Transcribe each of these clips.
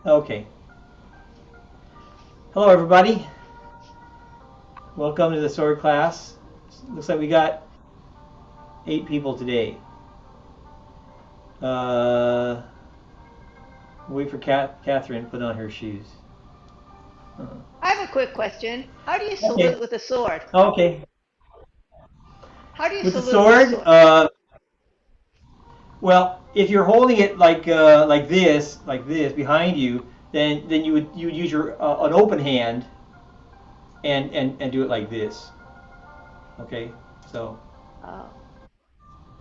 Okay. Hello, everybody. Welcome to the sword class. Looks like we got 8 people today. Wait for Catherine to put on her shoes. I have a quick question. How do you Okay. salute with a sword? Okay. How do you With the salute with a sword, sword? well, if you're holding it like this behind you, then you would use your an open hand and do it like this. Okay. So, Oh,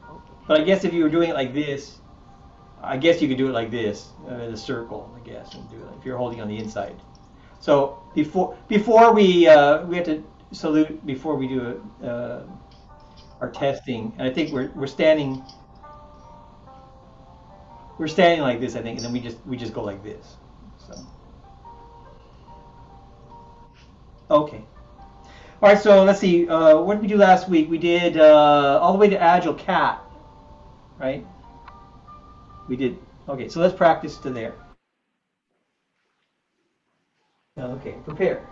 okay. but I guess if you were doing it like this, I guess you could do it like this, in a circle. I guess and do it if you're holding on the inside. So before we have to salute before we do our testing, and I think we're standing like this, I think, and then we just go like this. So okay. All right. So let's see. What did we do last week? We did all the way to Agile Cat, right? We did. Okay. So let's practice to there. Okay. Prepare.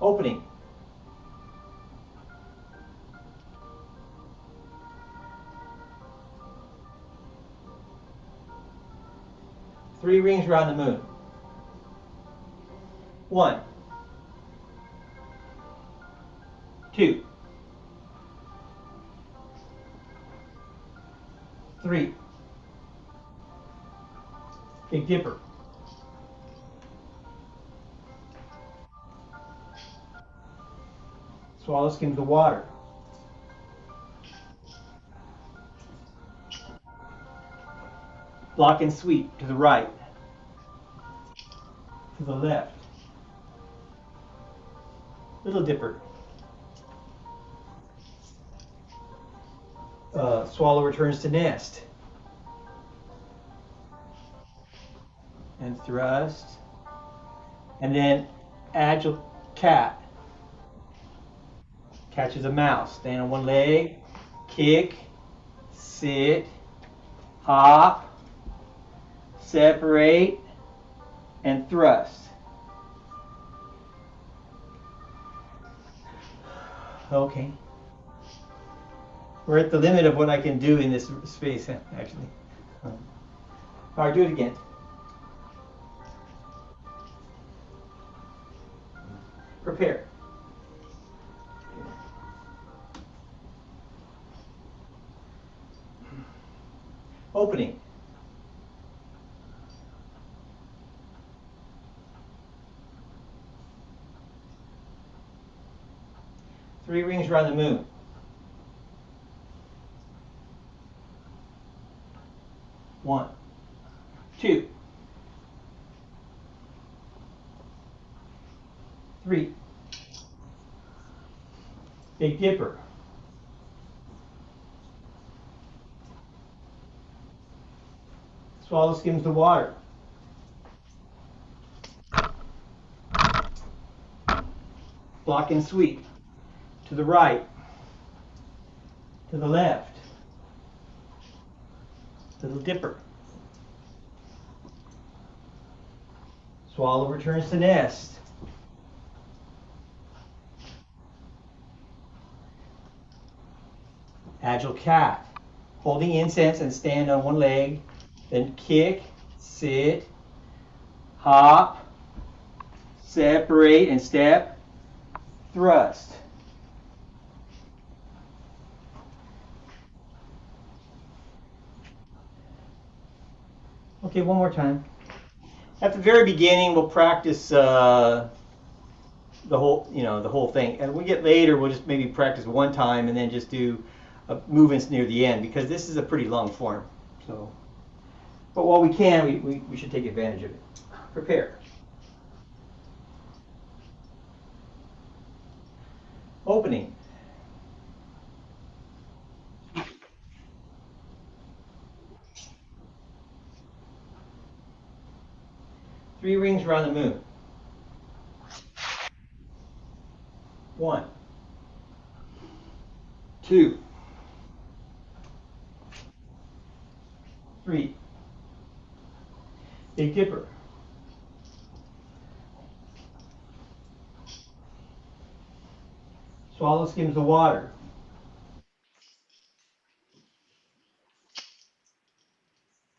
Opening. Three rings around the moon. 1, 2, 3. Big Dipper. Swallow skims the water. Block and sweep to the right. To the left. Little Dipper. Swallow returns to nest. And thrust. And then Agile Cat. Catches a mouse. Stand on one leg. Kick. Sit. Hop. Separate. And thrust. Okay. We're at the limit of what I can do in this space, actually. All right, do it again. Prepare. Opening. Three rings around the moon. 1, 2, 3. Big Dipper. Swallow skims the water. Block and sweep. To the right. To the left. Little Dipper. Swallow returns to nest. Agile Cat. Holding incense and stand on one leg. Then kick, sit, hop, separate and step, thrust. Okay, one more time. At the very beginning, we'll practice the whole thing, and we get later, we'll just maybe practice one time and then just do movements near the end because this is a pretty long form. So, but while we can, we should take advantage of it. Prepare. Opening. Three rings around the moon. 1, 2, 3. Big Dipper. Swallow skims the water.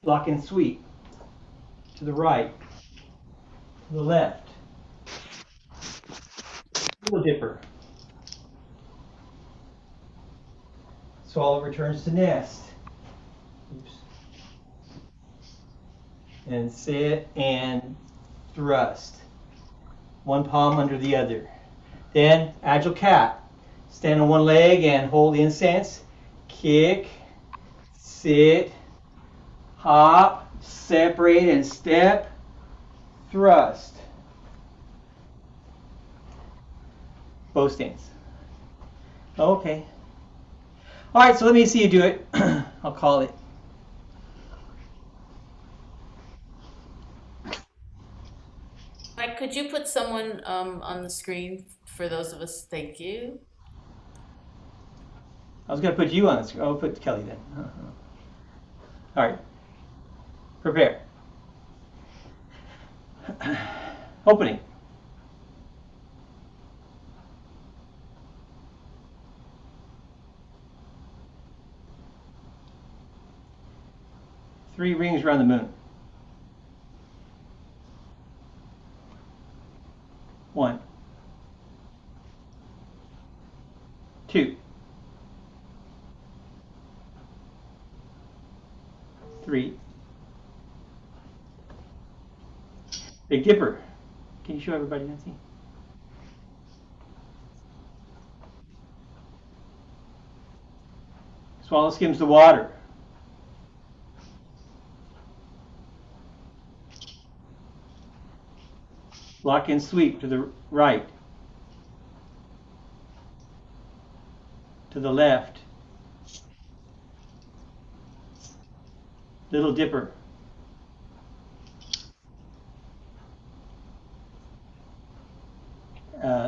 Block and sweep. To the right. To the left. Little Dipper. Swallow returns to nest. Oops. And sit and thrust. One palm under the other. Then Agile Cat. Stand on one leg and hold incense. Kick. Sit. Hop. Separate and step. Thrust. Bow stance. Okay. All right, so let me see you do it. I'll call it. Mike, could you put someone on the screen for those of us? Thank you. I was going to put you on the screen. I'll put Kelly then. All right. Prepare. Opening. Three rings around the moon. 1, 2, 3. Big Dipper. Can you show everybody, Nancy? Swallow skims the water. Lock and sweep to the right. To the left. Little Dipper.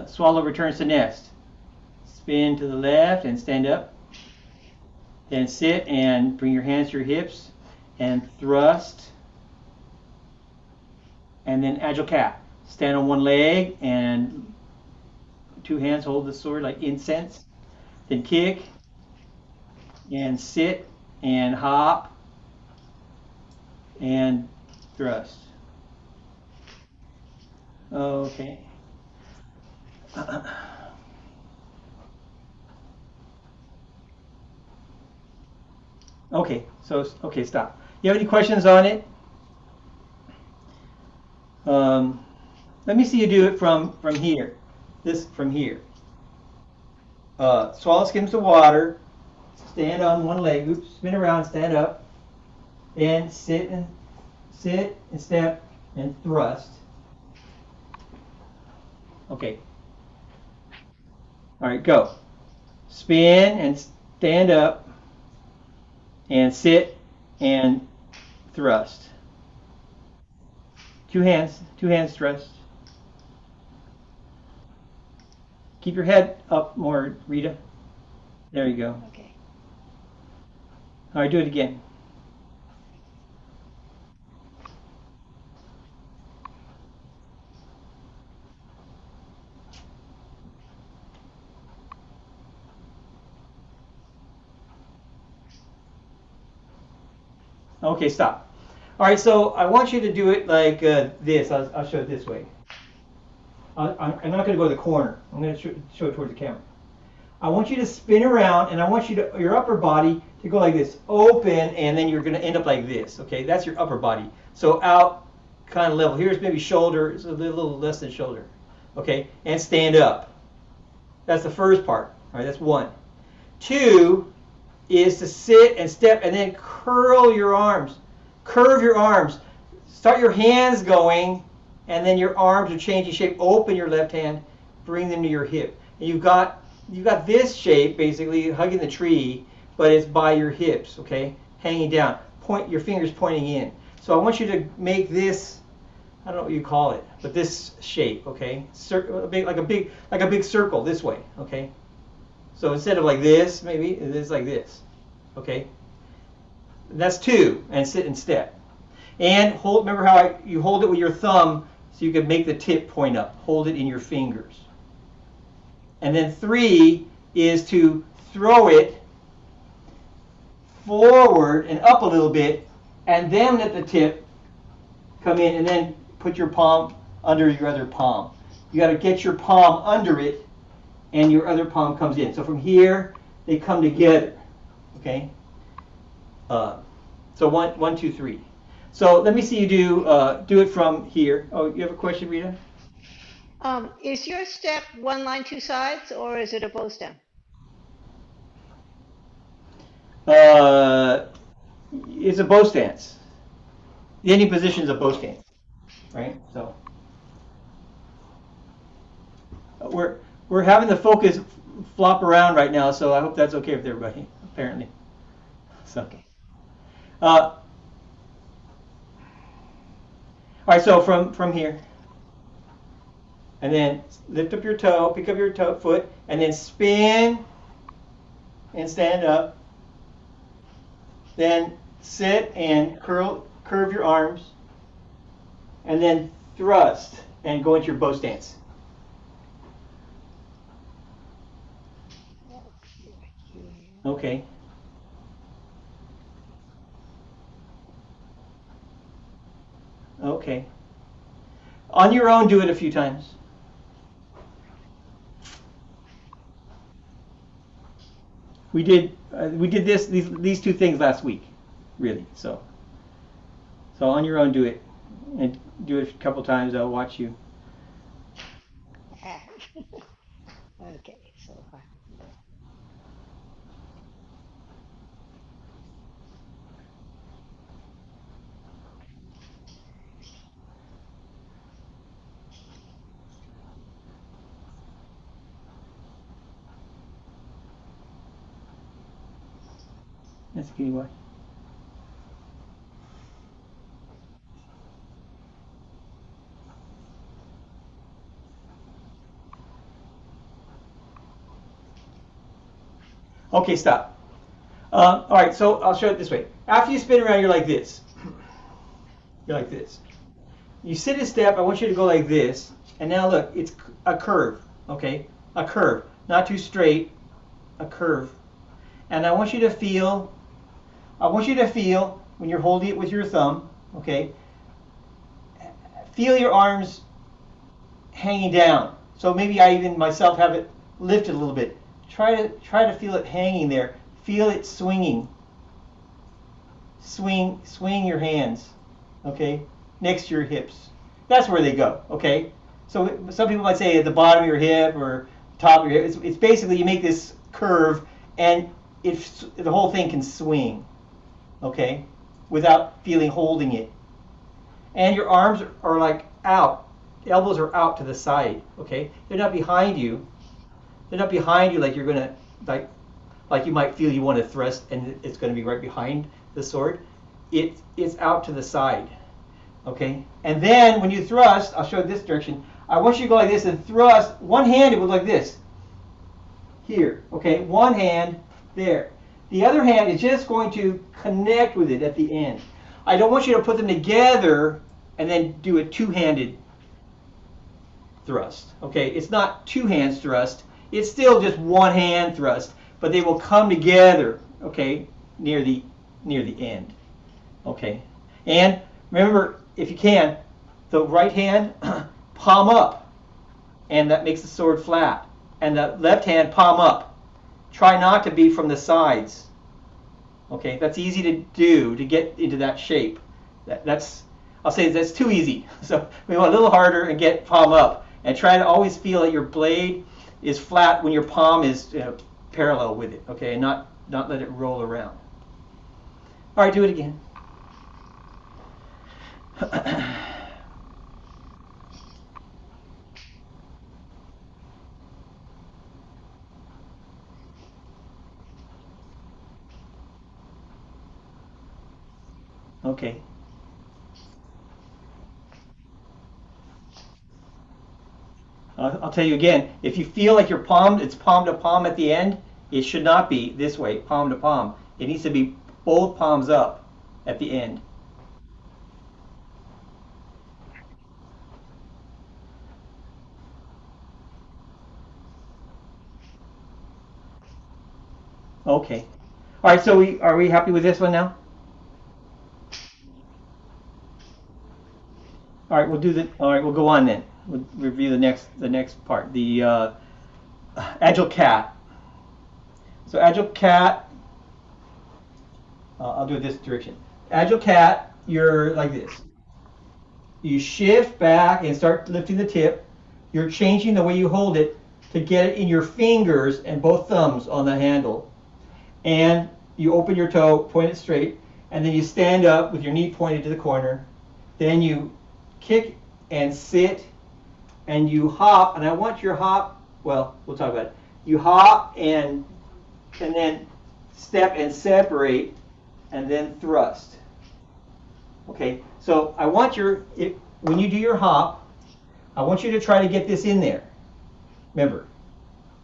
Swallow returns to nest. Spin to the left and stand up. Then sit and bring your hands to your hips and thrust. And then Agile Cat. Stand on one leg and 2 hands hold the sword like incense. Then kick and sit and hop and thrust. Okay. Okay, stop. You have any questions on it? Let me see you do it from here. From here. Swallow skims the water. Stand on one leg. Oops, spin around, stand up. Then sit and step and thrust. Okay. All right, go. Spin and stand up and sit and thrust. 2 hands thrust. Keep your head up more, Rita. There you go. Okay. All right, do it again. Okay, stop. All right, so I want you to do it like this. I'll show it this way. I'm not going to go to the corner. I'm going to show it towards the camera. I want you to spin around, and I want your upper body to go like this, open, and then you're going to end up like this. Okay, that's your upper body. So out, kind of level. Here's maybe shoulder. It's a little less than shoulder. Okay, and stand up. That's the first part. All right, that's 1. 2 is to sit and step, and then curl your arms. Curve your arms. Start your hands going, and then your arms are changing shape. Open your left hand, bring them to your hip. And you've got this shape basically hugging the tree, but it's by your hips, okay? Hanging down. Point your fingers pointing in. So I want you to make this, I don't know what you call it, but this shape, okay? Like a big circle this way, okay? So instead of like this, maybe it's like this, okay? That's 2, and sit and step. And hold. Remember how you hold it with your thumb so you can make the tip point up. Hold it in your fingers. And then 3 is to throw it forward and up a little bit, and then let the tip come in, and then put your palm under your other palm. You got to get your palm under it, and your other palm comes in. So from here, they come together. Okay. So 1, 2, 3. So let me see you do it from here. Oh, you have a question, Rita? Is your step 1 line 2 sides, or is it a bow stem? It's a bow stance. The ending position is a bow stance, right? So we're having the focus flop around right now, so I hope that's okay with everybody. Apparently, so. Okay. All right, so from here, and then lift up your toe, pick up your foot, and then spin and stand up. Then sit and curve your arms, and then thrust and go into your bow stance. Okay. Okay. On your own, do it a few times. We did these 2 things last week, really. So on your own, do it, and do it a couple times. I'll watch you. Okay, so That's a good one. Okay, stop. All right, so I'll show it this way. After you spin around, you're like this. You're like this. You sit a step. I want you to go like this. And now look, it's a curve. Okay, a curve, not too straight. A curve. And I want you to feel. When you're holding it with your thumb. Okay. Feel your arms hanging down. So maybe I even myself have it lifted a little bit. Try to feel it hanging there. Feel it swinging. Swing your hands, okay, next to your hips. That's where they go, okay. So some people might say at the bottom of your hip or top of your hip. It's basically you make this curve, and the whole thing can swing, okay, without feeling holding it. And your arms are like out. The elbows are out to the side, okay. They're not behind you. They're not behind you like you're gonna like you might feel you want to thrust and it's going to be right behind the sword. It's out to the side, okay. And then when you thrust, I'll show this direction. I want you to go like this and thrust. One hand, it would like this. Here, okay. One hand there. The other hand is just going to connect with it at the end. I don't want you to put them together and then do a two-handed thrust. Okay, it's not two hands thrust. It's still just one hand thrust, but they will come together. Okay, near the end. Okay, and remember, if you can, the right hand palm up, and that makes the sword flat, and the left hand palm up. Try not to be from the sides. Okay, that's easy to do to get into that shape. I'll say that's too easy. So we want a little harder and get palm up, and try to always feel that your blade is flat when your palm is parallel with it. Okay, and not let it roll around. All right, do it again. Okay. I'll tell you again, if you feel like it's palm to palm at the end, it should not be this way, palm to palm. It needs to be both palms up at the end. Okay. All right, so are we happy with this one now? All right, all right, we'll go on then. We'll review the next part. The agile cat. So agile cat, I'll do it this direction. Agile cat, you're like this. You shift back and start lifting the tip. You're changing the way you hold it to get it in your fingers and both thumbs on the handle. And you open your toe, point it straight, and then you stand up with your knee pointed to the corner. Then you kick and sit, and you hop. And I want your hop. Well, we'll talk about it. You hop and then step and separate, and then thrust. Okay. So I want when you do your hop, I want you to try to get this in there. Remember,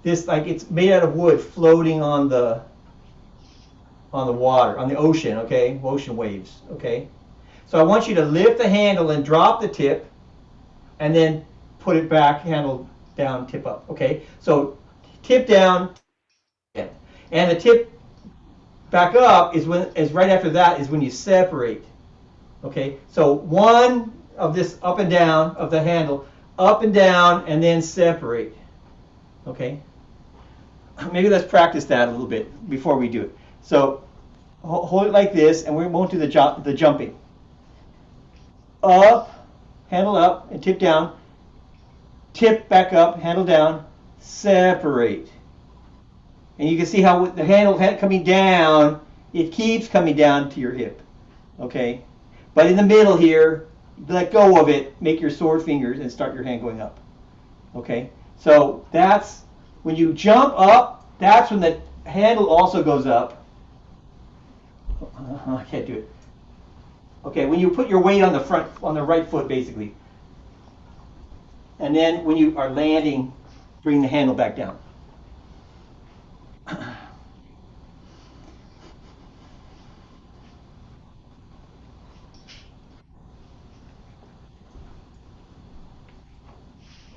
this like it's made out of wood, floating on the water, on the ocean. Okay, ocean waves. Okay. So I want you to lift the handle and drop the tip, and then put it back, handle down, tip up. Okay, so tip down, and the tip back up is right after that is when you separate. Okay, so one of this up and down of the handle, up and down, and then separate. Okay, maybe let's practice that a little bit before we do it. So hold it like this, and we won't do the jumping. Up, handle up, and tip down. Tip back up, handle down, separate. And you can see how with the handle coming down, it keeps coming down to your hip. Okay? But in the middle here, let go of it, make your sword fingers, and start your hand going up. Okay? So that's, when you jump up, that's when the handle also goes up. I can't do it. Okay, when you put your weight on the right foot, basically. And then when you are landing, bring the handle back down.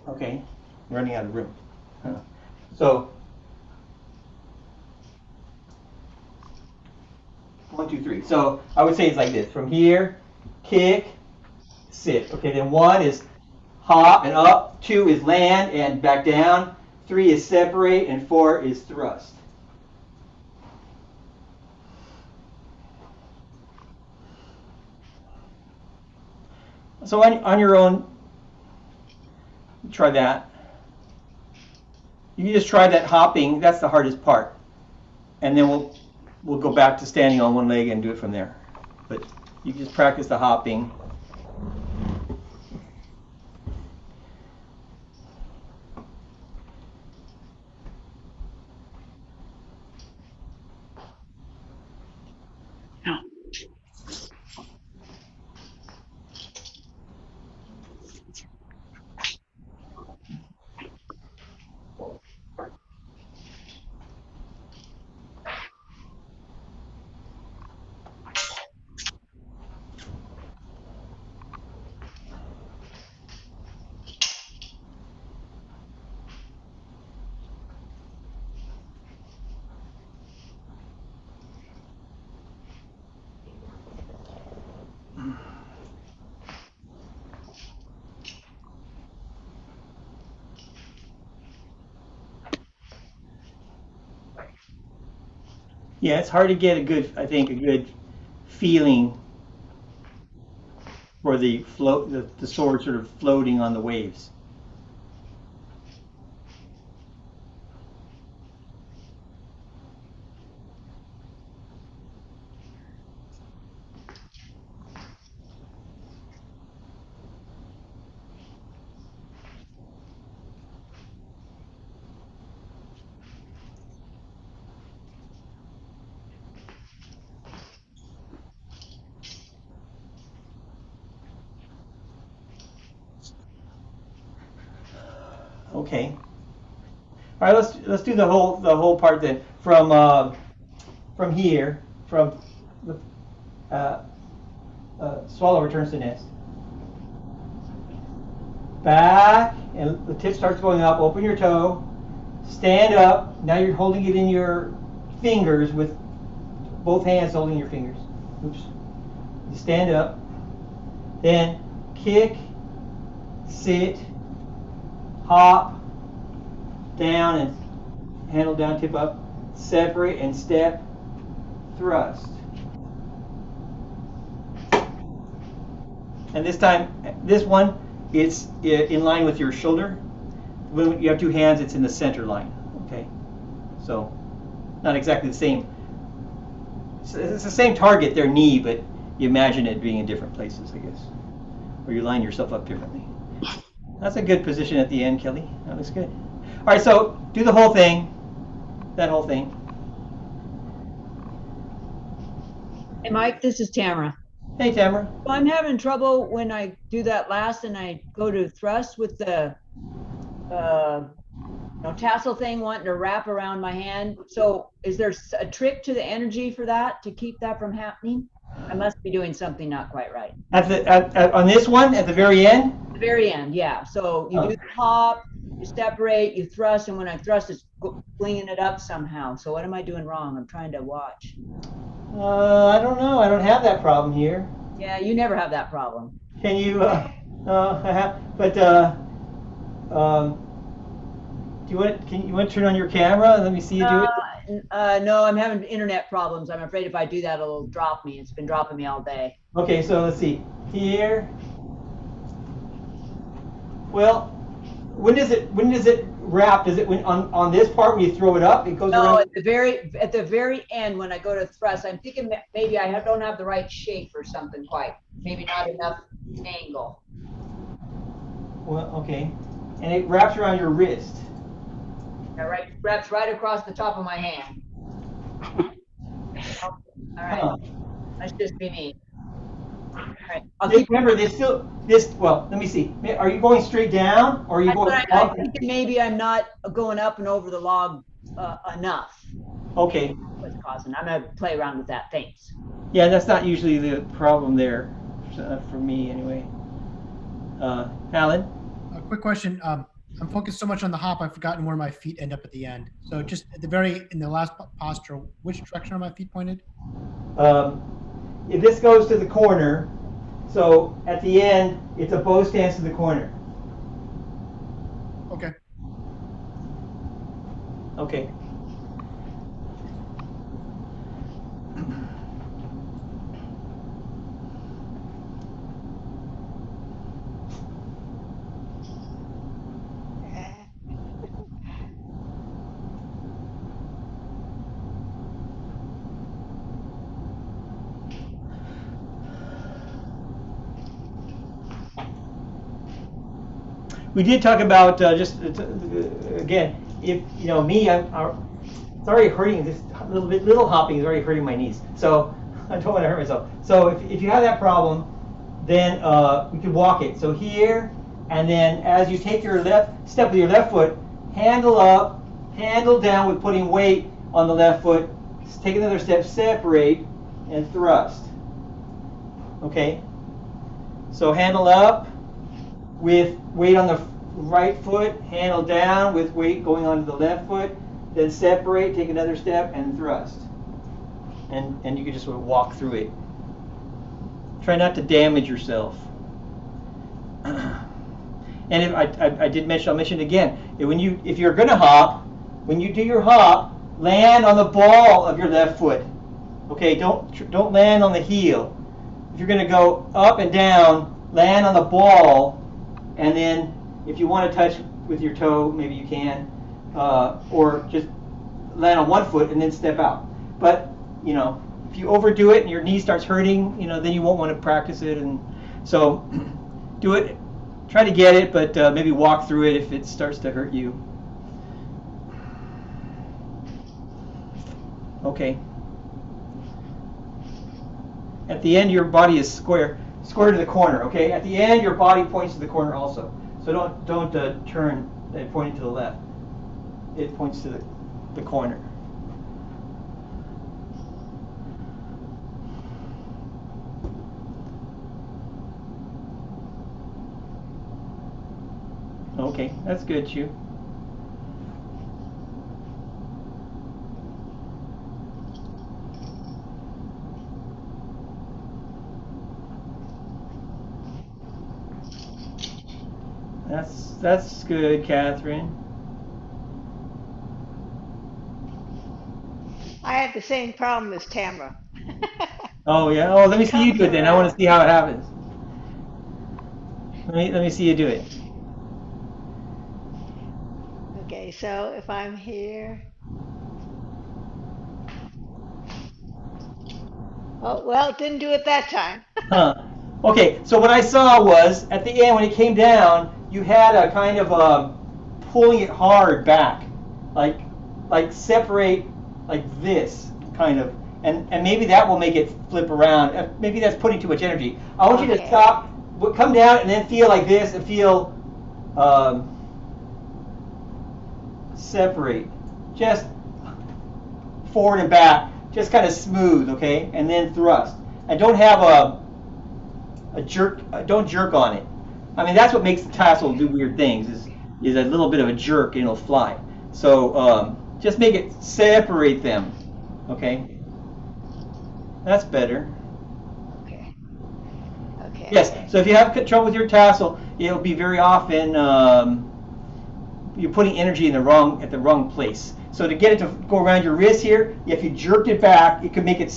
Okay, I'm running out of room. So, 1, 2, 3. So I would say it's like this. From here, kick, sit. Okay, then 1 is hop and up. 2 is land and back down. 3 is separate, and 4 is thrust. So on your own, try that. You can just try that hopping. That's the hardest part. And then we'll go back to standing on one leg and do it from there. But you can just practice the hopping. Yeah, it's hard to get a good feeling for the sword sort of floating on the waves. Okay. All right, let's do the whole part then from here, from swallow returns to nest. Back, and the tip starts going up. Open your toe. Stand up. Now you're holding it in your fingers with both hands holding your fingers. Oops. You stand up. Then kick, sit, hop, down and handle down, tip up, separate and step, thrust. And this time, this one, it's in line with your shoulder. When you have two hands, it's in the center line. Okay, so not exactly the same. It's the same target, their knee, but you imagine it being in different places, I guess, or you line yourself up differently. That's a good position at the end, Kelly. That looks good. All right, so do the whole thing, that whole thing. Hey, Mike, this is Tamara. Hey, Tamara. Well, I'm having trouble when I do that last and I go to thrust with the tassel thing wanting to wrap around my hand. So is there a trick to the energy for that to keep that from happening? I must be doing something not quite right. On this one, at the very end? The very end, yeah. So you do the hop, you separate, you thrust, and when I thrust, it's flinging it up somehow. So what am I doing wrong? I'm trying to watch. I don't know. I don't have that problem here. Yeah, you never have that problem. Can you? I have, but do you want? You want to turn on your camera and let me see you do it? No, I'm having internet problems. I'm afraid if I do that, it'll drop me. It's been dropping me all day. Okay, so let's see. Here. Well, when does it wrap? Does it on this part when you throw it up? It goes around? At the very end when I go to thrust, I'm thinking maybe I don't have the right shape or something quite. Maybe not enough angle. Well, okay. And it wraps around your wrist. It wraps right across the top of my hand. All right. Huh. That's just me. All right. Remember, well, let me see. Are you going straight down or are you going up? I'm thinking maybe I'm not going up and over the log enough. Okay. What's causing? I'm going to play around with that. Thanks. Yeah, that's not usually the problem there, for me anyway. Alan? A quick question. I'm focused so much on the hop, I've forgotten where my feet end up at the end. So just in the last posture, which direction are my feet pointed? If this goes to the corner, so at the end, it's a bow stance to the corner. Okay. Okay. We did talk about again, if you know me, it's already hurting. This little hopping is already hurting my knees, so I don't want to hurt myself. So if you have that problem, then we could walk it. So here, and then as you take your left step with your left foot, handle up, handle down with putting weight on the left foot. Take another step, separate, and thrust. Okay. So handle up with weight on the right foot, handle down with weight going onto the left foot, then separate, take another step, and thrust. And you can just sort of walk through it. Try not to damage yourself. And if I did mention, I'll mention it again. If you're going to hop, when you do your hop, land on the ball of your left foot. Okay, don't land on the heel. If you're going to go up and down, land on the ball. And then if you want to touch with your toe, maybe you can, or just land on one foot and then step out. But, if you overdo it and your knee starts hurting, then you won't want to practice it. And so do it, try to get it, but maybe walk through it if it starts to hurt you. Okay. At the end, your body is square to the corner, okay? At the end, your body points to the corner also. So don't turn and point it to the left. It points to the corner. Okay, that's good, Chu. That's good, Catherine. I have the same problem as Tamara. Oh yeah. Oh, let me It see you comes do it then. I want to around. see how it happens. Let me see you do it. Okay, so if I'm here, oh, well, it didn't do it that time. Huh. Okay. So what I saw was at the end when it came down, you had a kind of pulling it hard back, like separate like this kind of, and maybe that will make it flip around. Maybe that's putting too much energy. I want you to Okay. stop, come down, and then feel like this, and feel um, separate, just forward and back, just kind of smooth, okay, and then thrust. And don't have a jerk. Don't jerk on it. I mean, that's what makes the tassel do weird things. Is a little bit of a jerk and it'll fly. So just make it separate them, okay. That's better. Okay. Okay. Yes. So if you have trouble with your tassel, it'll be very often you're putting energy in at the wrong place. So to get it to go around your wrist here, if you jerked it back, it could make it,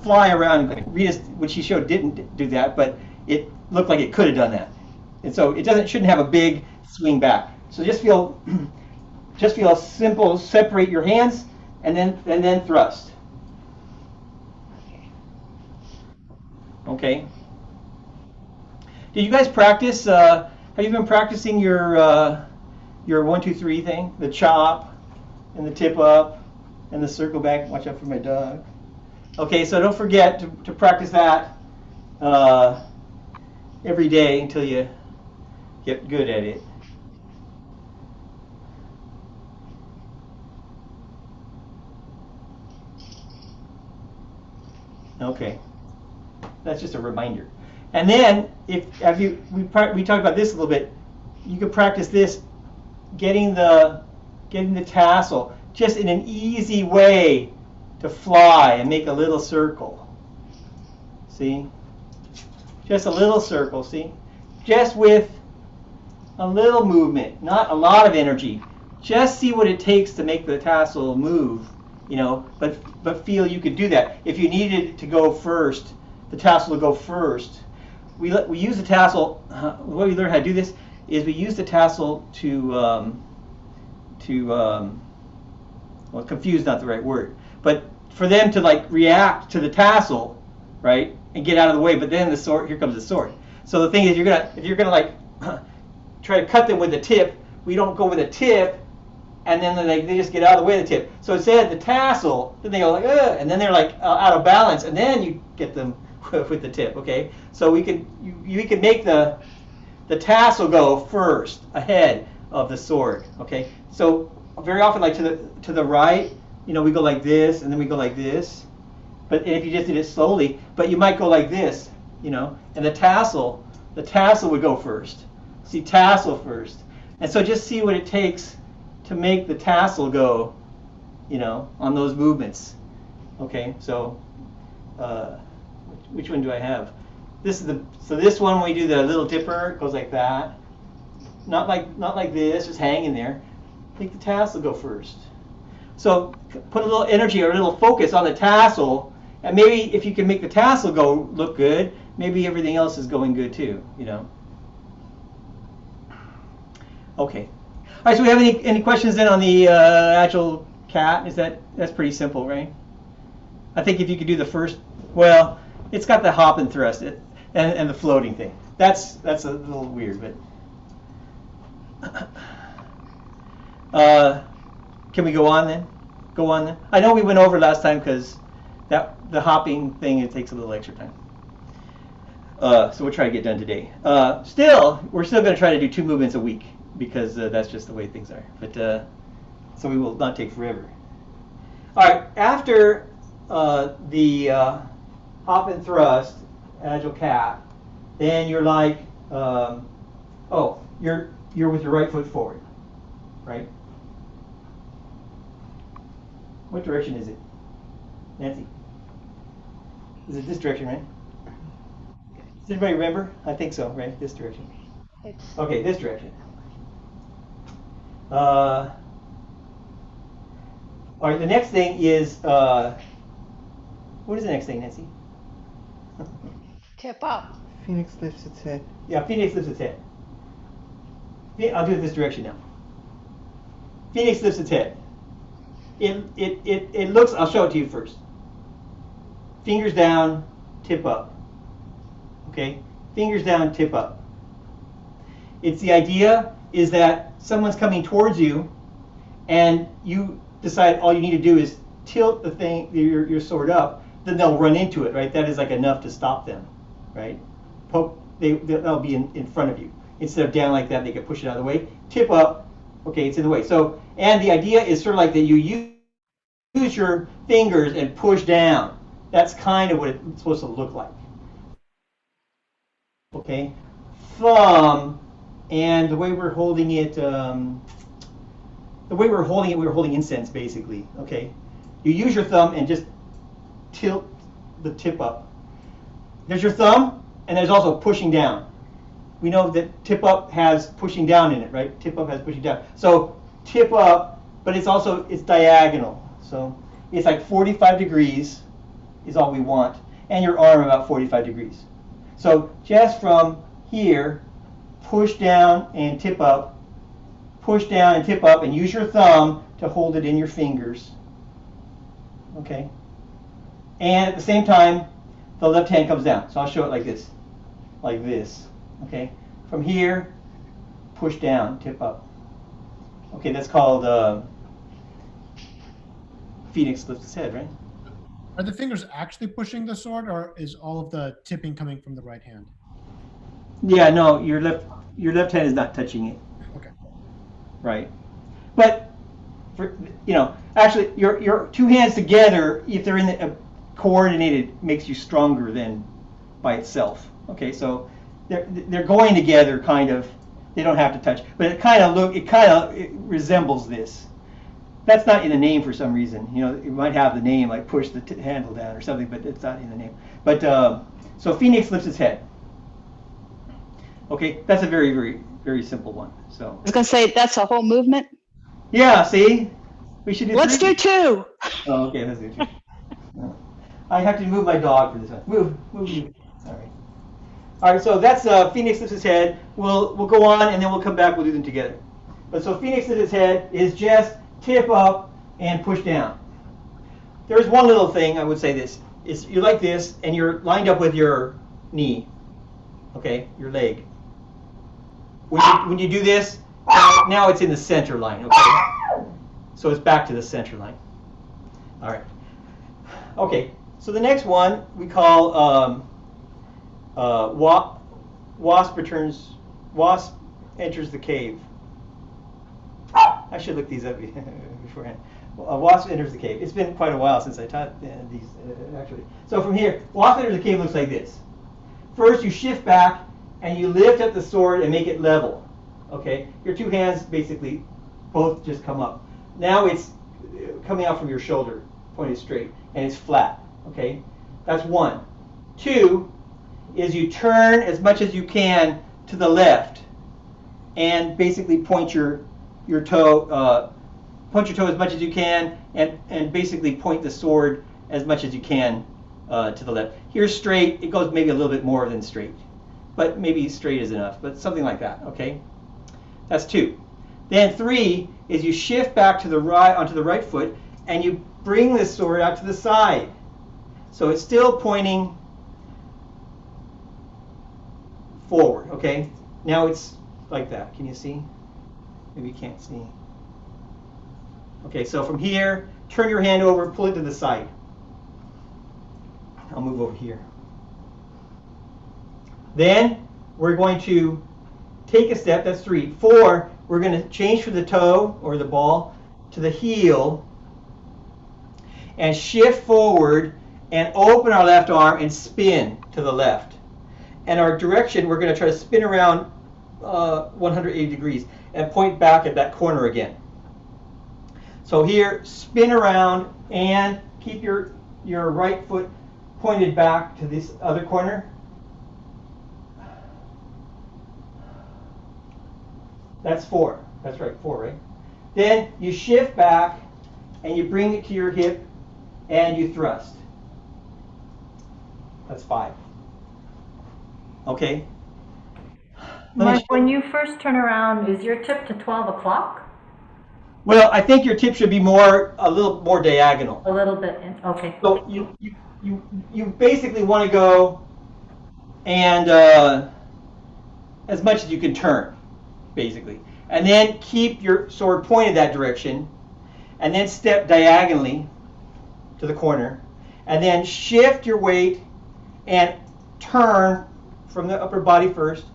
fly around. Rita, what she showed, didn't do that, but it looked like it could have done that. And so it shouldn't have a big swing back. So just feel simple. Separate your hands and then thrust. Okay. Okay. Did you guys practice? Have you been practicing your 1, 2, 3 thing? The chop and the tip up and the circle back. Watch out for my dog. Okay, so don't forget to practice that every day until you get good at it. Okay, that's just a reminder. And then, we talked about this a little bit. You could practice this, getting the tassel just in an easy way to fly and make a little circle. See, just a little circle. See, just with a little movement, not a lot of energy. Just see what it takes to make the tassel move. But feel you could do that. If you needed it to go first, the tassel to go first. We use the tassel. The way we learn how to do this is we use the tassel to well, confused not the right word, but for them to like react to the tassel, right, and get out of the way. But then here comes the sword. So the thing is, if you're gonna like try to cut them with the tip, we don't go with the tip, and then they just get out of the way of the tip. So instead the tassel, then they go like, ugh, and then they're like out of balance, and then you get them with the tip. Okay, so we can make the tassel go first ahead of the sword. Okay, so very often like to the right, we go like this, and then we go like this. But if you just did it slowly, but you might go like this, and the tassel would go first. See, tassel first, and so just see what it takes to make the tassel go, on those movements. Okay, so which one do I have? This one when we do the little dipper, it goes like that. Not like this, just hanging there. Make the tassel go first. So put a little energy or a little focus on the tassel, and maybe if you can make the tassel look good, maybe everything else is going good too. Okay. All right. So we have any questions then on the Agile cat? That's pretty simple, right? I think if you could do the first, well, it's got the hop and thrust and the floating thing. That's a little weird, but. Can we go on then? I know we went over last time because the hopping thing, it takes a little extra time. So we'll try to get done today. We're still going to try to do 2 movements a week because that's just the way things are. But so we will not take forever. All right. After the hop and thrust, Agile cat, then you're like, oh, you're with your right foot forward, right? What direction is it, Nancy? Is it this direction, right? Does anybody remember? I think so, right? This direction. It's Okay, this direction. All right, the next thing is, what is the next thing, Nancy? tip up. Phoenix lifts its head. Yeah, Phoenix lifts its head. I'll do it this direction now. Phoenix lifts its head. It looks, I'll show it to you first. Fingers down, tip up. Okay? Fingers down, tip up. It's the idea is that someone's coming towards you and you decide all you need to do is tilt the thing, your sword up, then they'll run into it, right? That is like enough to stop them, right? They'll be in front of you. Instead of down like that, they can push it out of the way. Tip up, okay, it's in the way. So, and the idea is sort of like that you use your fingers and push down. That's kind of what it's supposed to look like. Okay, thumb, and the way we're holding it, we were holding incense basically. Okay, you use your thumb and just tilt the tip up. There's your thumb, and there's also pushing down. We know that tip up has pushing down in it, right? Tip up has pushing down. So tip up, but it's diagonal. So it's like 45 degrees is all we want, and your arm about 45 degrees. So just from here, push down and tip up, push down and tip up, and use your thumb to hold it in your fingers. Okay? And at the same time, the left hand comes down. So I'll show it like this. Like this. Okay? From here, push down, tip up. Okay, that's called Phoenix lifts its head, right? Are the fingers actually pushing the sword, or is all of the tipping coming from the right hand? Yeah, no, your left hand is not touching it. Okay. Right. But actually your two hands together, if they're coordinated, makes you stronger than by itself. Okay, so they're going together kind of. They don't have to touch, but it resembles this. That's not in the name for some reason. It might have the name like push the handle down or something, but it's not in the name. But so Phoenix lifts its head. Okay, that's a very, very, very simple one. So I was gonna say that's a whole movement. yeah, see, we should do. Let's 3. do 2. Oh, okay, let's do 2. I have to move my dog for this one. Move. All right. So that's Phoenix lifts its head. We'll go on and then we'll come back. We'll do them together. But so Phoenix lifts its head is just tip up and push down. There's one little thing I would say. This is you're like this and you're lined up with your knee. Okay, your leg. When you do this, now it's in the center line. Okay, so it's back to the center line. All right. Okay. So the next one we call Wasp enters the cave. I should look these up beforehand. Wasp enters the cave. It's been quite a while since I taught these actually. So from here, Wasp enters the cave looks like this. First, you shift back and you lift up the sword and make it level. Okay, your two hands basically both just come up. Now it's coming out from your shoulder, pointed straight, and it's flat. Okay, that's 1. 2 is you turn as much as you can to the left and basically point your toe as much as you can and basically point the sword as much as you can to the left. Here's straight. It goes maybe a little bit more than straight, but maybe straight is enough, but something like that. Okay, that's 2. Then 3 is you shift back to the right onto the right foot and you bring the sword out to the side. So it's still pointing forward, okay? Now it's like that. Can you see? Maybe you can't see. Okay, so from here, turn your hand over, pull it to the side. I'll move over here. Then we're going to take a step, that's 3. 4, we're going to change from the toe or the ball to the heel and shift forward and open our left arm and spin to the left. and our direction, we're going to try to spin around 180 degrees and point back at that corner again. So here, spin around and keep your right foot pointed back to this other corner. That's 4. That's right, 4, right? Then you shift back and you bring it to your hip and you thrust. That's 5. Okay? Mike, when you first turn around, is your tip to 12 o'clock? Well, I think your tip should be a little more diagonal. A little bit, okay. So you basically want to go and as much as you can turn, basically. And then keep your sword pointed that direction, and then step diagonally to the corner, and then shift your weight and turn from the upper body first,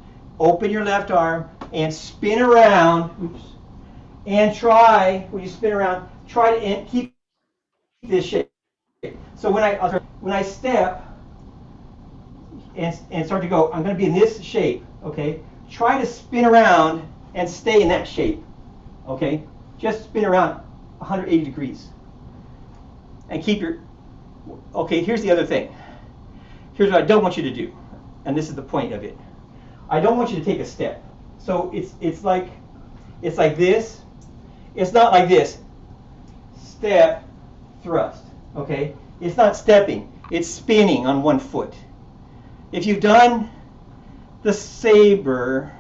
open your left arm, and spin around, and try, when you spin around, try to keep this shape. So when I step and start to go, I'm going to be in this shape, okay? Try to spin around and stay in that shape, okay? Just spin around 180 degrees. And keep your, okay, here's the other thing. Here's what I don't want you to do, and this is the point of it. I don't want you to take a step. So it's like this. It's not like this. Step, thrust, okay? It's not stepping. It's spinning on one foot. If you've done the saber,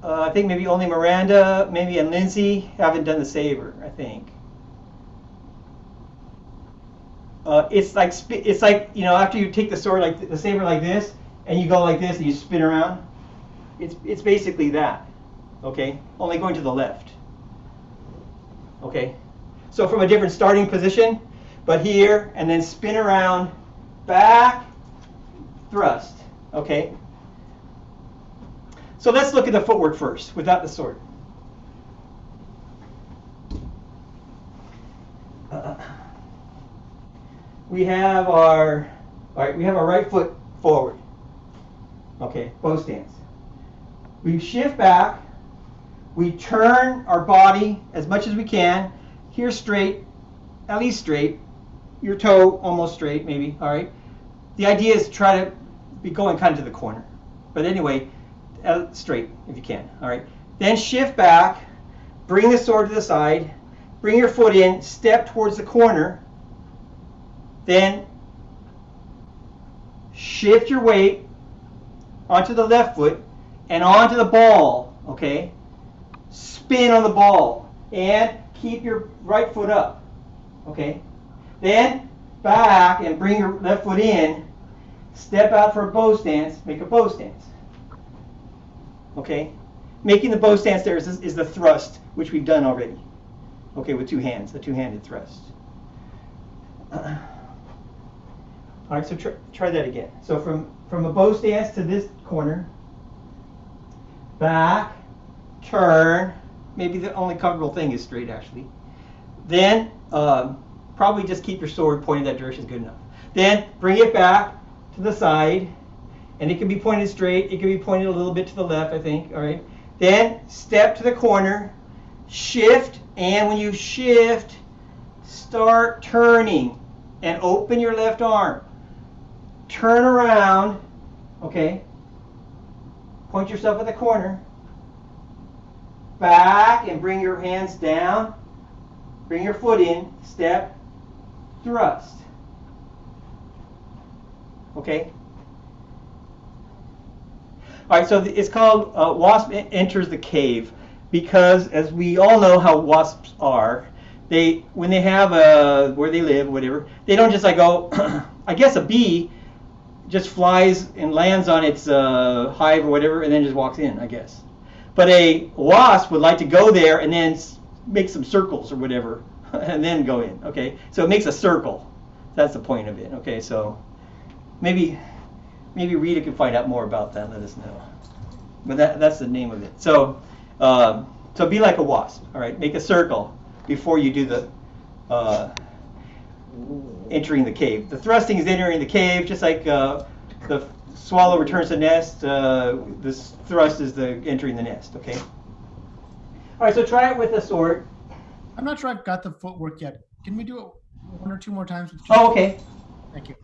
I think maybe only Miranda, maybe and Lindsay haven't done the saber, I think. It's like you know, after you take the sword like the saber like this, and you go like this and you spin around. It's basically that, okay? Only going to the left. Okay, so from a different starting position, but here and then spin around, back, thrust. Okay. So let's look at the footwork first, without the sword. We have our right foot forward. Okay, bow stance. We shift back. We turn our body as much as we can. Here straight, at least straight. Your toe almost straight, maybe. All right. The idea is to try to be going kind of to the corner. But anyway, straight if you can. All right. Then shift back. Bring the sword to the side. Bring your foot in. Step towards the corner. Then shift your weight onto the left foot and onto the ball. Okay. Spin on the ball and keep your right foot up. Okay. Then back and bring your left foot in. Step out for a bow stance. Make a bow stance. Okay. Making the bow stance there is the thrust, which we've done already. Okay, with two hands, the two-handed thrust. All right, so try that again. So from a bow stance to this corner, back, turn. Maybe the only comfortable thing is straight, actually. Then probably just keep your sword pointed that direction is good enough. Then bring it back to the side, and it can be pointed straight. It can be pointed a little bit to the left, I think. All right. Then step to the corner, shift, and when you shift, start turning and open your left arm. Turn around, okay? Point yourself at the corner. Back and bring your hands down. Bring your foot in, step, thrust. Okay? All right, so it's called Wasp Enters the Cave because, as we all know how wasps are, when they have where they live, whatever, they don't just like go, I guess a bee just flies and lands on its hive or whatever and then just walks in, I guess. But a wasp would like to go there and then make some circles or whatever and then go in, okay? So it makes a circle. That's the point of it, okay? So maybe Rita can find out more about that and let us know. But that's the name of it. So be like a wasp, all right? Make a circle before you do the entering the cave. The thrusting is entering the cave, just like the swallow returns to nest. This thrust is the entering the nest. Okay. All right. So try it with a sword. I'm not sure I've got the footwork yet. Can we do it one or two more times? With just, Oh, okay. Thank you.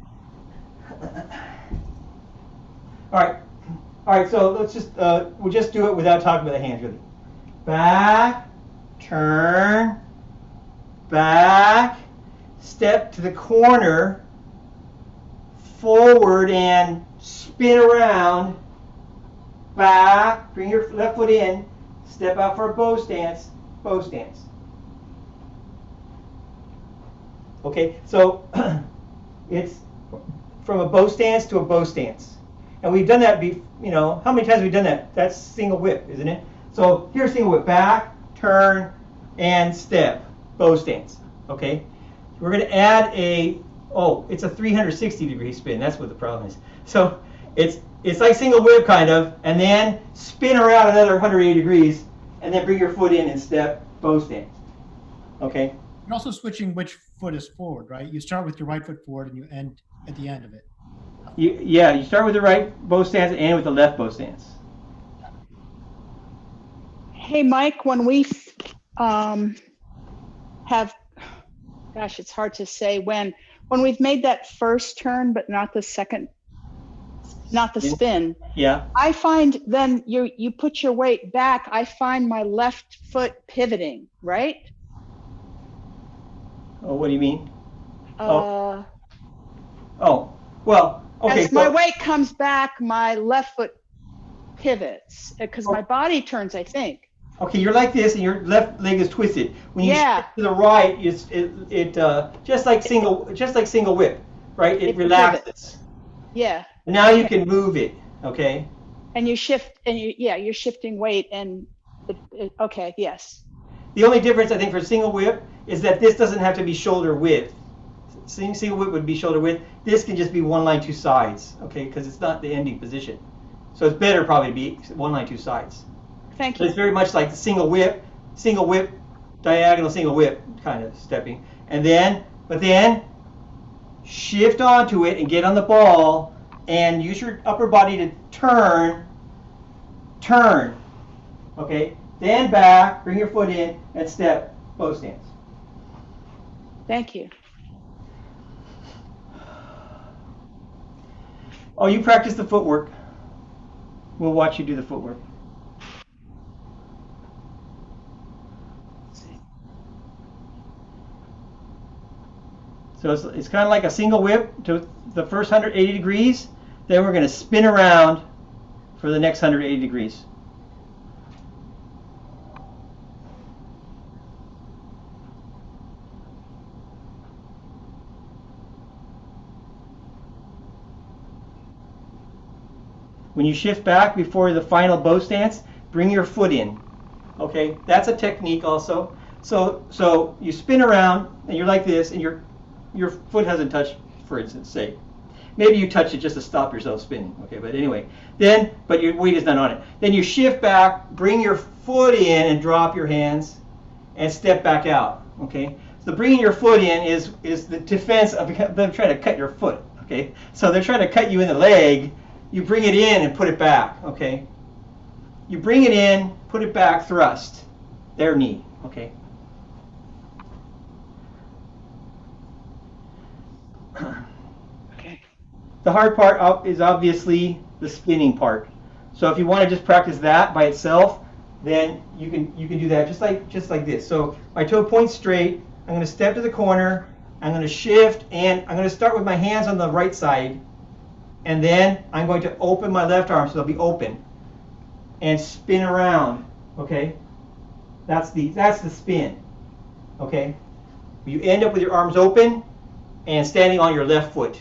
All right. All right. So let's just we'll just do it without talking about the hands really. Back, turn, back, step to the corner, forward and spin around, back, bring your left foot in, step out for a bow stance, bow stance. Okay, so it's from a bow stance to a bow stance. And we've done that, how many times have we done that? That's single whip, isn't it? So here's single whip, back, turn, and step, bow stance, okay? We're gonna add it's a 360-degree spin, that's what the problem is. So it's like single whip kind of, and then spin around another 180 degrees, and then bring your foot in and step, bow stance, okay? You're also switching which foot is forward, right? You start with your right foot forward and you end at the end of it. You start with the right bow stance and end with the left bow stance. Hey, Mike, when we have, gosh, it's hard to say when we've made that first turn, but not the second, not the spin. Yeah. I find then you put your weight back. I find my left foot pivoting, right? Oh, what do you mean? Uh, Well, okay. As my weight comes back, my left foot pivots because my body turns, I think. Okay, you're like this, and your left leg is twisted. When you shift to the right, it just like single whip, right? It relaxes. Pivots. Yeah. Now you can move it, okay? And you shift, and you're shifting weight, and okay, yes. The only difference I think for single whip is that this doesn't have to be shoulder width. Single whip would be shoulder width. This can just be one line, two sides, okay? Because it's not the ending position. So it's better probably to be one line, two sides. Thank So you. it's very much like the single whip, diagonal single whip kind of stepping. But then shift onto it and get on the ball and use your upper body to turn, okay? Then back, bring your foot in and step, bow stance. Thank you. Oh, you practice the footwork. We'll watch you do the footwork. So it's kind of like a single whip to the first 180 degrees. Then we're going to spin around for the next 180 degrees. When you shift back before the final bow stance, bring your foot in. Okay, that's a technique also. So you spin around and you're like this, and your foot hasn't touched, for instance, say. Maybe you touch it just to stop yourself spinning. Okay, but anyway, but your weight is not on it. Then you shift back, bring your foot in, and drop your hands, and step back out. Okay, so bringing your foot in is the defense of them trying to cut your foot. Okay, so they're trying to cut you in the leg. You bring it in and put it back, okay? You bring it in, put it back, thrust. Their knee, okay? Okay. The hard part is obviously the spinning part. So if you want to just practice that by itself, then you can do that just like this. So my toe points straight. I'm going to step to the corner. I'm going to shift, and I'm going to start with my hands on the right side. And then I'm going to open my left arm so they'll be open and spin around, okay? That's the spin, okay? You end up with your arms open and standing on your left foot.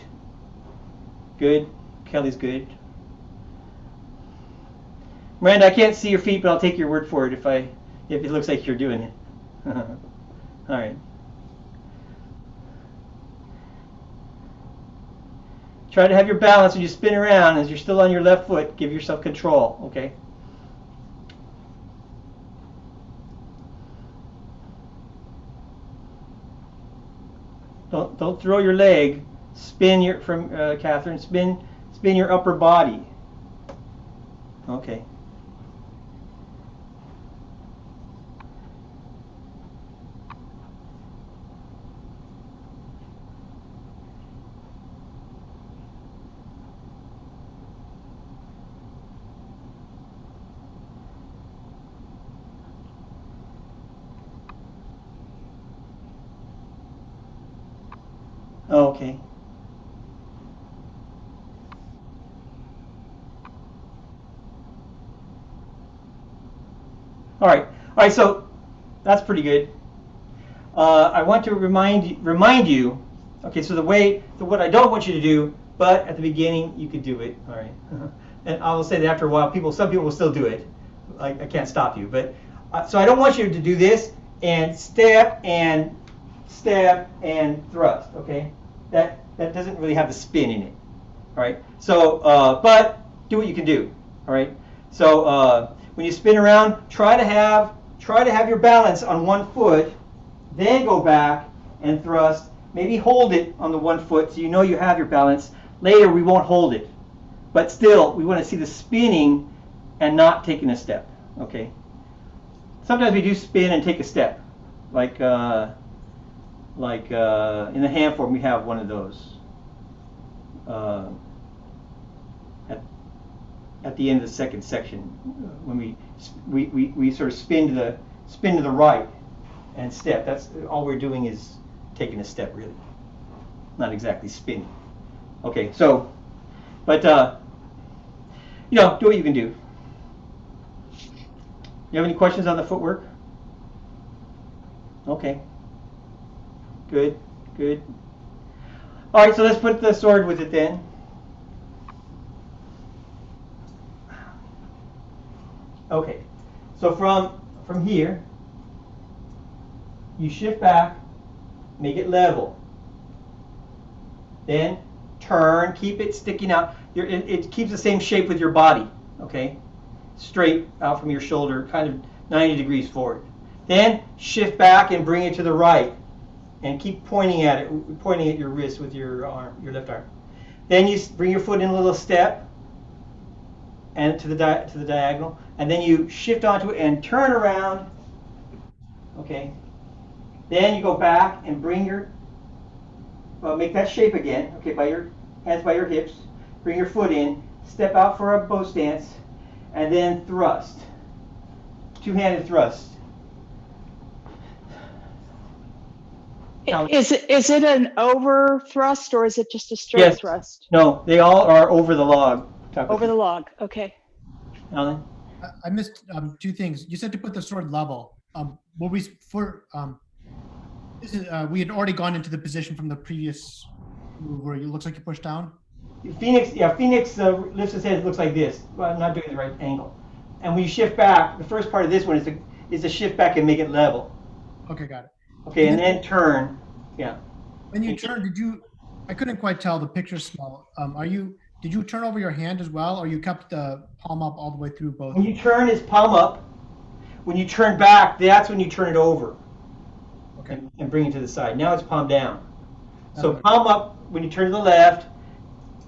Good. Kelly's good. Miranda, I can't see your feet, but I'll take your word for it if it looks like you're doing it. All right. Try to have your balance when you spin around as you're still on your left foot. Give yourself control, okay? Don't throw your leg. Spin Catherine. Spin spin your upper body. Okay. Okay. All right, so that's pretty good. I want to remind you. Okay, so what I don't want you to do, but at the beginning you could do it. All right, and I will say that after a while, some people will still do it. I can't stop you, but so I don't want you to do this and step and thrust. Okay, that doesn't really have the spin in it. All right, so but do what you can do. All right, so when you spin around, try to have your balance on one foot, then go back and thrust. Maybe hold it on the one foot so you know you have your balance. Later we won't hold it, but still we want to see the spinning and not taking a step. Okay. Sometimes we do spin and take a step, like in the hand form we have one of those. At the end of the second section, when we sort of spin to the right and step. That's all we're doing is taking a step, really, not exactly spinning. Okay, so, but do what you can do. You have any questions on the footwork? Okay. Good. All right, so let's put the sword with it then. Okay, so from here, you shift back, make it level. Then turn, keep it sticking out. It keeps the same shape with your body, okay? Straight out from your shoulder, kind of 90 degrees forward. Then shift back and bring it to the right, and keep pointing at your wrist with your arm, your left arm. Then you bring your foot in a little step, and to the diagonal, and then you shift onto it and turn around. Okay. Then you go back and bring make that shape again. Okay, by your hands by your hips. Bring your foot in, step out for a bow stance, and then thrust. Two-handed thrust. Now, Is it an over thrust or is it just a straight yes. thrust? No, they all are over the log. Over the log. Okay. Alan? I missed two things. You said to put the sword level. We had already gone into the position from the previous move where it looks like you push down. Phoenix lifts his head. It looks like this. Well, I'm not doing the right angle. And when you shift back, the first part of this one is to shift back and make it level. Okay, got it. Okay, and then turn. Yeah. When you turn, I couldn't quite tell. The picture's small. Did you turn over your hand as well, or you kept the palm up all the way through both? When you turn, it's palm up. When you turn back, that's when you turn it over. Okay. And bring it to the side. Now it's palm down. So palm up when you turn to the left,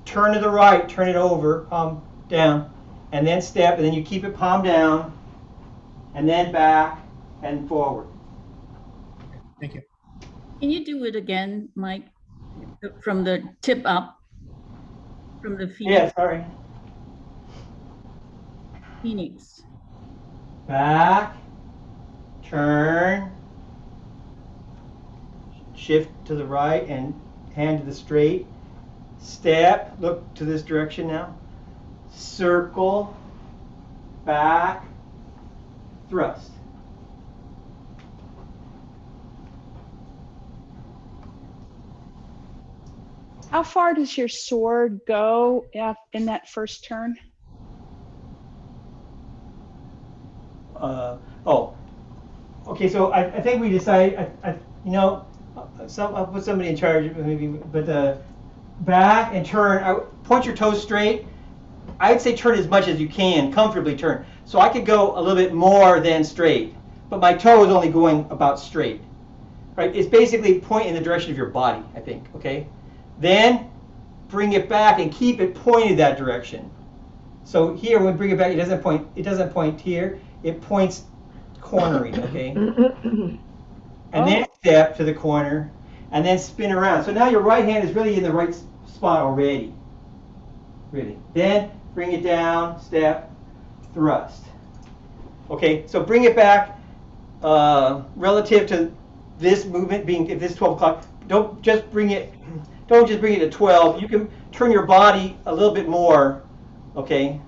turn to the right, turn it over, palm down, and then step, and then you keep it palm down, and then back and forward. Okay, thank you. Can you do it again, Mike? From the tip up, from the feet? Yeah, sorry. Phoenix. Back, turn, shift to the right and hand to the straight, step, look to this direction now, circle, back, thrust. How far does your sword go in that first turn? Okay, so I think we decide, I'll put somebody in charge, maybe, but back and turn, point your toes straight. I'd say turn as much as you can, comfortably turn. So I could go a little bit more than straight, but my toe is only going about straight. Right? It's basically point in the direction of your body, I think, okay? Then bring it back and keep it pointed that direction. So here, when we bring it back, it doesn't point. It doesn't point here. It points cornering. Okay. And then step to the corner, and then spin around. So now your right hand is really in the right spot already. Really. Then bring it down, step, thrust. Okay. So bring it back relative to this movement being if this 12 o'clock. Don't just bring it to 12. You can turn your body a little bit more. Okay.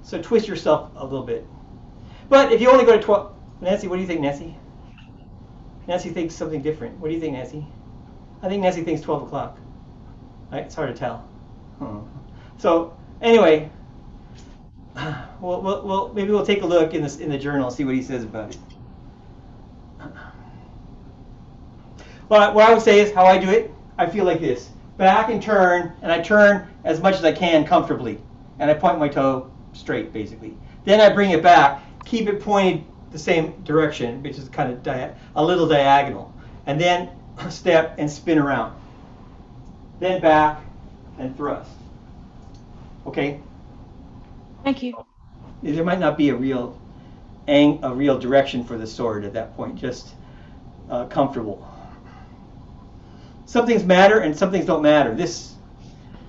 So twist yourself a little bit. But if you only go to 12, Nancy, what do you think, Nancy? Nancy thinks something different. What do you think, Nancy? I think Nancy thinks 12 o'clock. Right? It's hard to tell. So anyway, maybe we'll take a look in the journal and see what he says about it. Well, what I would say is how I do it. I feel like this: back and I turn as much as I can comfortably, and I point my toe straight, basically. Then I bring it back, keep it pointed the same direction, which is kind of a little diagonal, and then step and spin around. Then back and thrust. Okay. Thank you. There might not be a real direction for the sword at that point, just comfortable. Some things matter and some things don't matter. This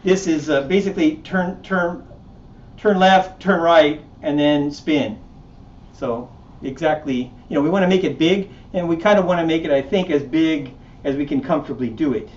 is basically turn left, turn right, and then spin. So exactly, we want to make it big, and we kind of want to make it, I think, as big as we can comfortably do it.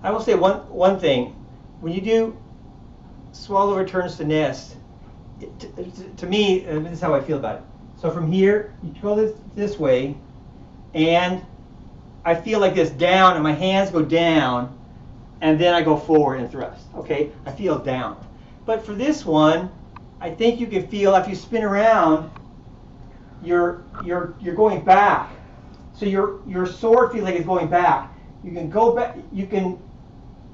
I will say one thing. When you do swallow returns to nest, to me, this is how I feel about it. So from here, you go this way, and I feel like this down, and my hands go down, and then I go forward and thrust. Okay, I feel down. But for this one, I think you can feel if you spin around, you're going back. So your sword feels like it's going back. You can go back. You can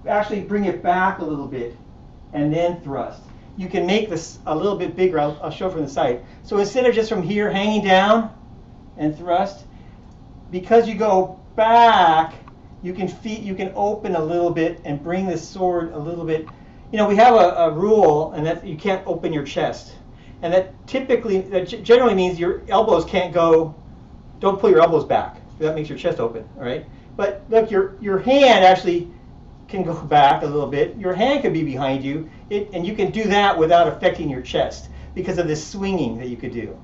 actually bring it back a little bit and then thrust. You can make this a little bit bigger. I'll show from the side. So instead of just from here hanging down and thrust, because you go back, you can open a little bit and bring the sword a little bit. We have a rule, and that you can't open your chest, and that generally means your elbows can't go. Don't pull your elbows back. That makes your chest open. All right. But look, your hand actually can go back a little bit. Your hand could be behind you, and you can do that without affecting your chest because of this swinging that you could do.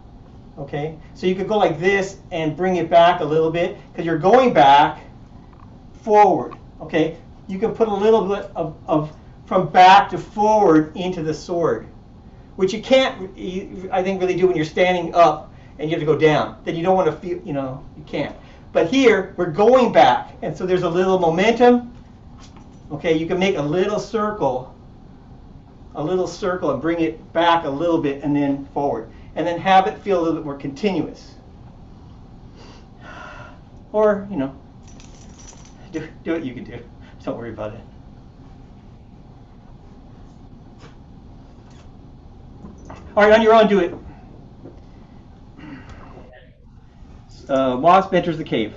Okay, so you could go like this and bring it back a little bit because you're going back forward. Okay, you can put a little bit of from back to forward into the sword, which you can't, I think, really do when you're standing up and you have to go down. Then you don't want to feel, you can't. But here we're going back, and so there's a little momentum. Okay, you can make a little circle and bring it back a little bit and then forward. And then have it feel a little bit more continuous. Or, do what you can do. Don't worry about it. All right, on your own, do it. Wasp enters the cave.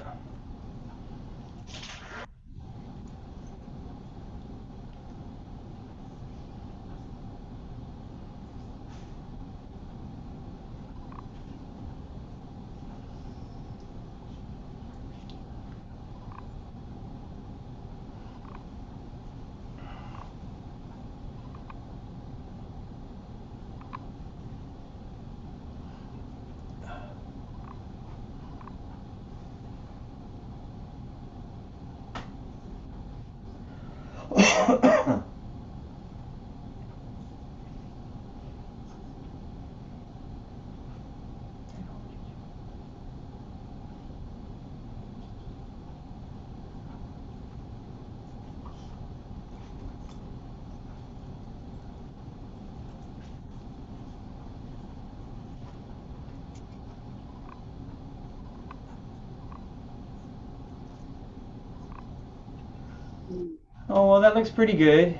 Oh, well, that looks pretty good.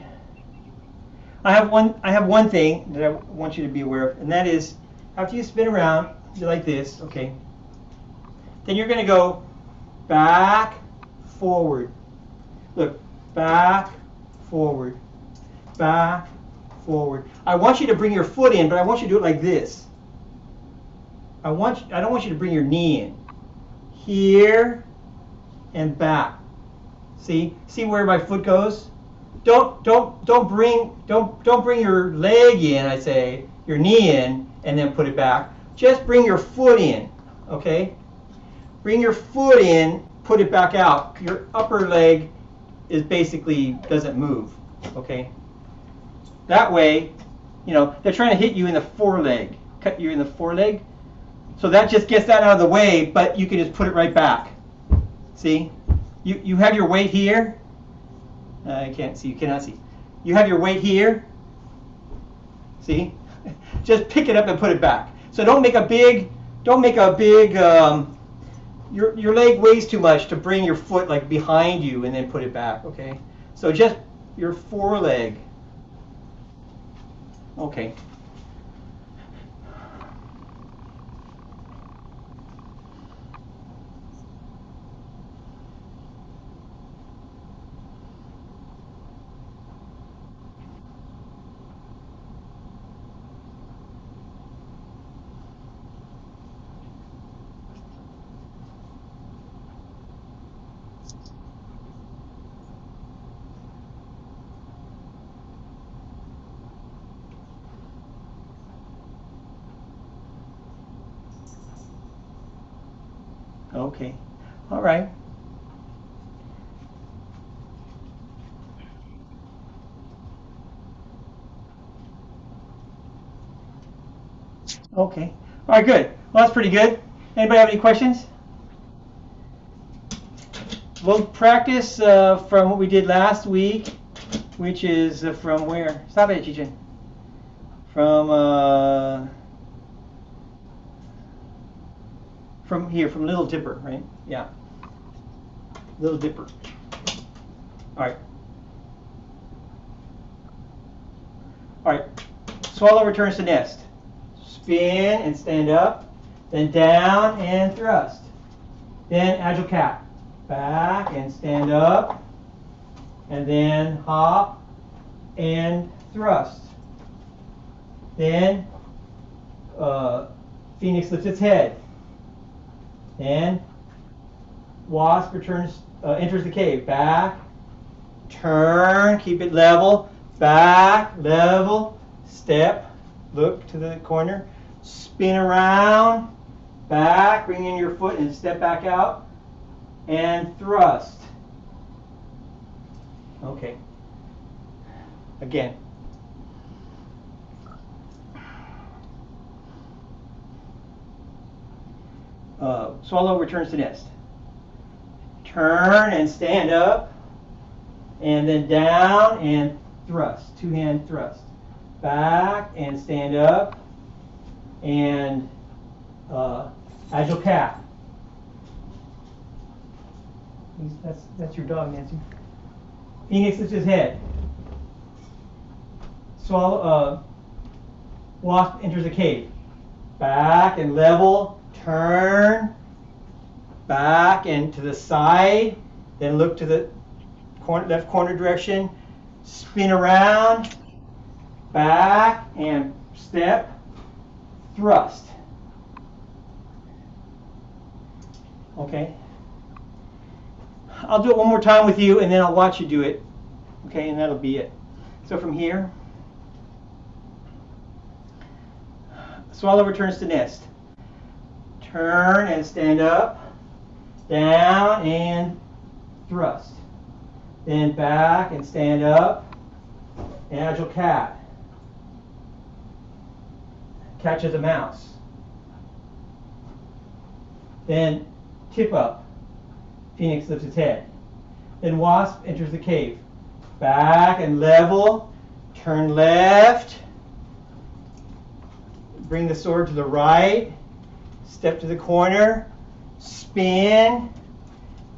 I have one thing that I want you to be aware of, and that is after you spin around, you like this, okay? Then you're going to go back, forward. Look, back, forward, back, forward. I want you to bring your foot in, but I want you to do it like this. I don't want you to bring your knee in. Here and back. See where my foot goes? Don't bring your leg in, I say, your knee in, and then put it back. Just bring your foot in, okay? Bring your foot in, put it back out. Your upper leg is basically doesn't move, okay? That way, you know, they're trying to hit you in the foreleg, cut you in the foreleg. So that just gets that out of the way, but you can just put it right back. See? You have your weight here. I can't see, you cannot see. You have your weight here. See? Just pick it up and put it back. So don't make a big, your leg weighs too much to bring your foot like behind you and then put it back, okay? So just your foreleg. Okay. Okay. All right. Okay. All right, good. Well, that's pretty good. Anybody have any questions? We'll practice from what we did last week, which is from where? Stop it, Chichin. From here, from Little Dipper, right? Yeah. Little Dipper. All right. All right. Swallow returns to nest. Spin and stand up, then down and thrust. Then agile cat. Back and stand up, and then hop and thrust. Then Phoenix lifts its head. Then Wasp enters the cave. Back, turn, keep it level. Back, level, step, look to the corner, spin around, back, bring in your foot and step back out, and thrust. Okay. Again. Swallow returns to nest. Turn and stand up, and then down and thrust. Two-hand thrust. Back and stand up, and agile cat. That's your dog, Nancy. Phoenix lifts his head. Wasp enters a cave. Back and level, turn, back and to the side, then look to the left corner direction, spin around, back and step, thrust. Okay. I'll do it one more time with you and then I'll watch you do it. Okay, and that'll be it. So from here, swallow returns to nest. Turn and stand up, down and thrust. Then back and stand up, agile cat. Catches a mouse. Then tip up. Phoenix lifts its head. Then Wasp enters the cave. Back and level, turn left, bring the sword to the right, step to the corner, spin,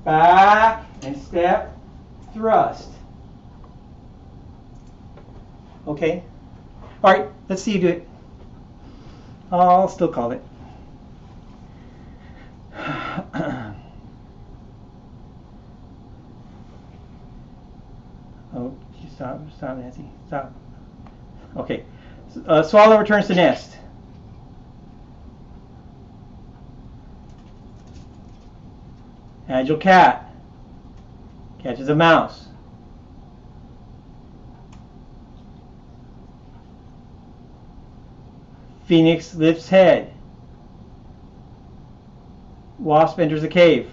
back and step, thrust. Okay. All right, let's see you do it. I'll still call it. Oh, stop, Nancy, stop. Okay, swallow returns to nest. Agile cat catches a mouse. Phoenix lifts head. Wasp enters a cave.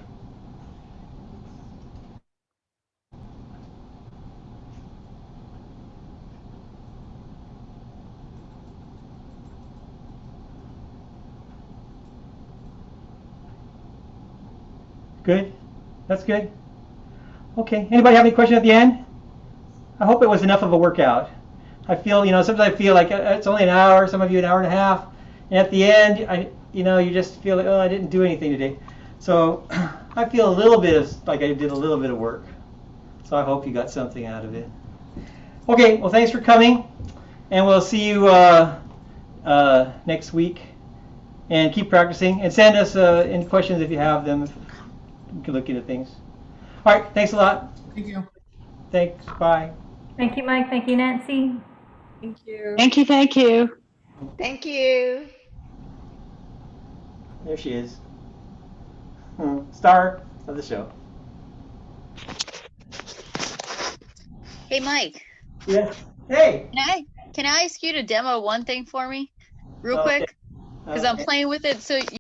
Good? That's good? Okay. Anybody have any question at the end? I hope it was enough of a workout. I feel, sometimes I feel like it's only an hour, some of you an hour and a half. And at the end, you just feel like, oh, I didn't do anything today. So I feel a little bit like I did a little bit of work. So I hope you got something out of it. Okay, well, thanks for coming. And we'll see you next week. And keep practicing. And send us any questions if you have them. You can look into things. All right, thanks a lot. Thank you. Thanks, bye. Thank you, Mike. Thank you, Nancy. Thank you. Thank you, thank you. Thank you. There she is. Star of the show. Hey, Mike, Yes. Hey. can I ask you to demo one thing for me real Okay. quick? Because I'm Okay. playing with it. So